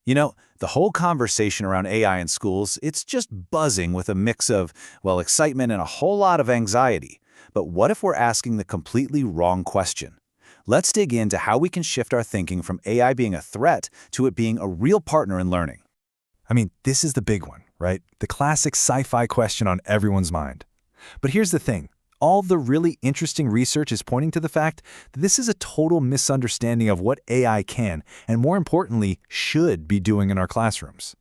The whole conversation around AI in schools, it's just buzzing with a mix of, well, excitement and a whole lot of anxiety. But what if we're asking the completely wrong question? Let's dig into how we can shift our thinking from AI being a threat to it being a real partner in learning. I mean, this is the big one, right? The classic sci-fi question on everyone's mind. But here's the thing. All the really interesting research is pointing to the fact that this is a total misunderstanding of what AI can, and more importantly, should be doing in our classrooms.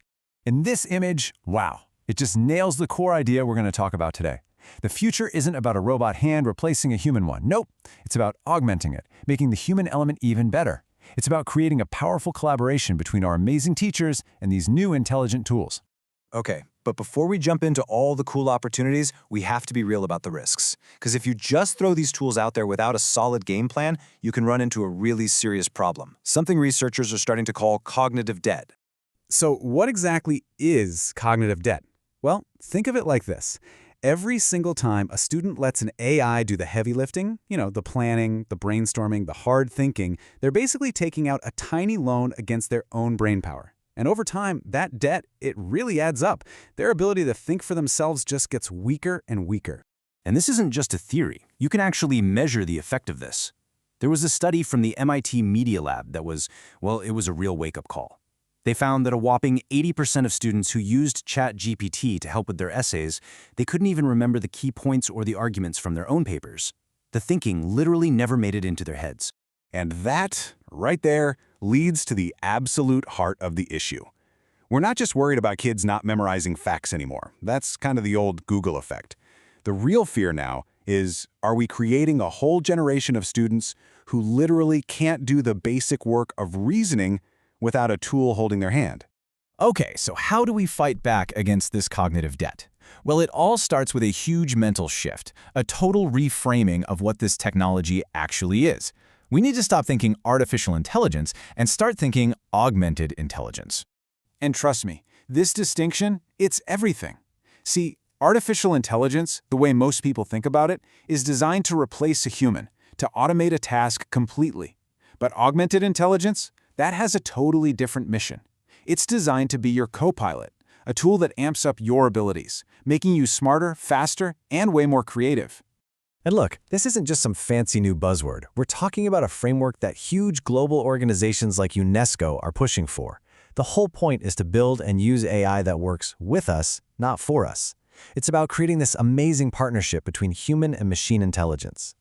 In this image, wow, it just nails the core idea we're going to talk about today. The future isn't about a robot hand replacing a human one. Nope, it's about augmenting it, making the human element even better. It's about creating a powerful collaboration between our amazing teachers and these new intelligent tools. Okay, but before we jump into all the cool opportunities, we have to be real about the risks. Because if you just throw these tools out there without a solid game plan, you can run into a really serious problem, something researchers are starting to call cognitive debt. So what exactly is cognitive debt? Well, think of it like this. Every single time a student lets an AI do the heavy lifting, the planning, the brainstorming, the hard thinking, they're basically taking out a tiny loan against their own brain power. And over time, that debt, it really adds up. Their ability to think for themselves just gets weaker and weaker. And this isn't just a theory. You can actually measure the effect of this. There was a study from the MIT Media Lab that was, well, it was a real wake-up call. They found that a whopping 80% of students who used ChatGPT to help with their essays, they couldn't even remember the key points or the arguments from their own papers. The thinking literally never made it into their heads. And that, right there, leads to the absolute heart of the issue. We're not just worried about kids not memorizing facts anymore. That's kind of the old Google effect. The real fear now is, are we creating a whole generation of students who literally can't do the basic work of reasoning without a tool holding their hand? Okay, so how do we fight back against this cognitive debt? Well, it all starts with a huge mental shift, a total reframing of what this technology actually is. We need to stop thinking artificial intelligence and start thinking augmented intelligence. And trust me, this distinction, it's everything. See, artificial intelligence, the way most people think about it, is designed to replace a human, to automate a task completely. But augmented intelligence, that has a totally different mission. It's designed to be your co-pilot, a tool that amps up your abilities, making you smarter, faster, and way more creative. And look, this isn't just some fancy new buzzword. We're talking about a framework that huge global organizations like UNESCO are pushing for. The whole point is to build and use AI that works with us, not for us. It's about creating this amazing partnership between human and machine intelligence.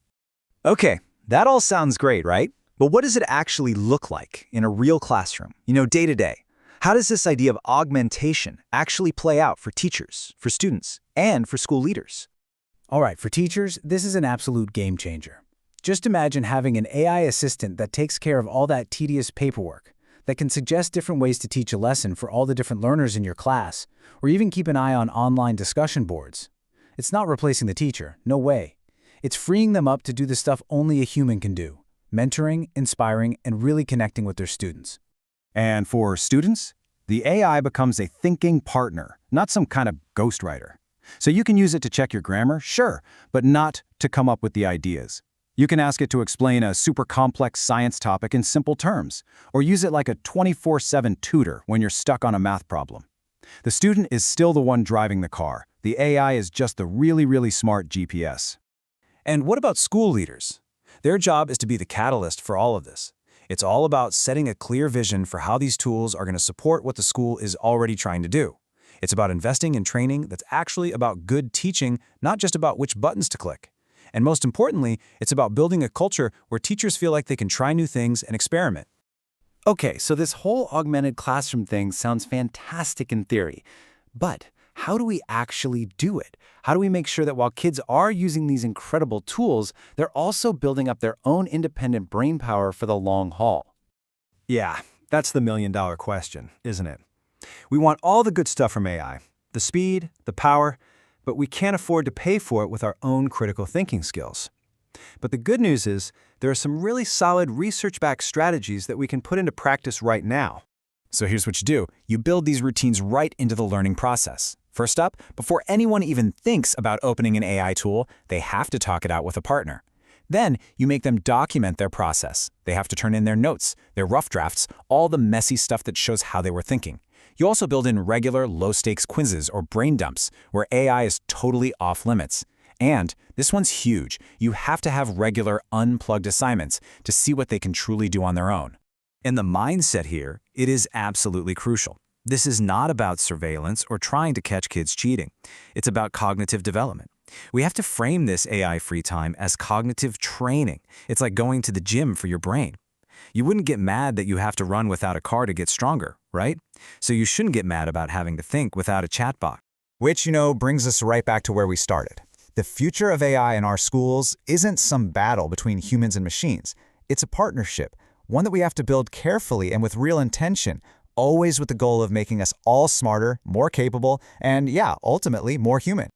Okay, that all sounds great, right? But what does it actually look like in a real classroom, day to day? How does this idea of augmentation actually play out for teachers, for students, and for school leaders? All right, for teachers, this is an absolute game changer. Just imagine having an AI assistant that takes care of all that tedious paperwork, that can suggest different ways to teach a lesson for all the different learners in your class, or even keep an eye on online discussion boards. It's not replacing the teacher, no way. It's freeing them up to do the stuff only a human can do, mentoring, inspiring, and really connecting with their students. And for students, the AI becomes a thinking partner, not some kind of ghostwriter. So you can use it to check your grammar, sure, but not to come up with the ideas. You can ask it to explain a super complex science topic in simple terms, or use it like a 24/7 tutor when you're stuck on a math problem. The student is still the one driving the car. The AI is just the really, really smart GPS. And what about school leaders? Their job is to be the catalyst for all of this. It's all about setting a clear vision for how these tools are going to support what the school is already trying to do. It's about investing in training that's actually about good teaching, not just about which buttons to click. And most importantly, it's about building a culture where teachers feel like they can try new things and experiment. Okay, so this whole augmented classroom thing sounds fantastic in theory, but how do we actually do it? How do we make sure that while kids are using these incredible tools, they're also building up their own independent brain power for the long haul? Yeah, that's the million-dollar question, isn't it? We want all the good stuff from AI, the speed, the power, but we can't afford to pay for it with our own critical thinking skills. But the good news is there are some really solid research-backed strategies that we can put into practice right now. So here's what you do. You build these routines right into the learning process. First up, before anyone even thinks about opening an AI tool, they have to talk it out with a partner. Then you make them document their process. They have to turn in their notes, their rough drafts, all the messy stuff that shows how they were thinking. You also build in regular low-stakes quizzes or brain dumps where AI is totally off limits. And this one's huge. You have to have regular unplugged assignments to see what they can truly do on their own. In the mindset here, it is absolutely crucial. This is not about surveillance or trying to catch kids cheating. It's about cognitive development. We have to frame this AI free time as cognitive training. It's like going to the gym for your brain. You wouldn't get mad that you have to run without a car to get stronger, right? So you shouldn't get mad about having to think without a chatbot. Which, brings us right back to where we started. The future of AI in our schools isn't some battle between humans and machines. It's a partnership, one that we have to build carefully and with real intention, always with the goal of making us all smarter, more capable, and ultimately more human.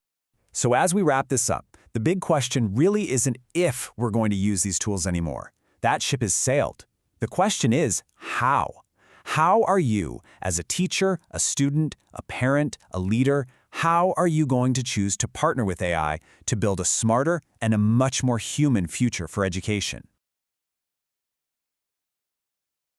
So as we wrap this up, the big question really isn't if we're going to use these tools anymore. That ship has sailed. The question is how. How are you, as a teacher, a student, a parent, a leader, how are you going to choose to partner with AI to build a smarter and a much more human future for education?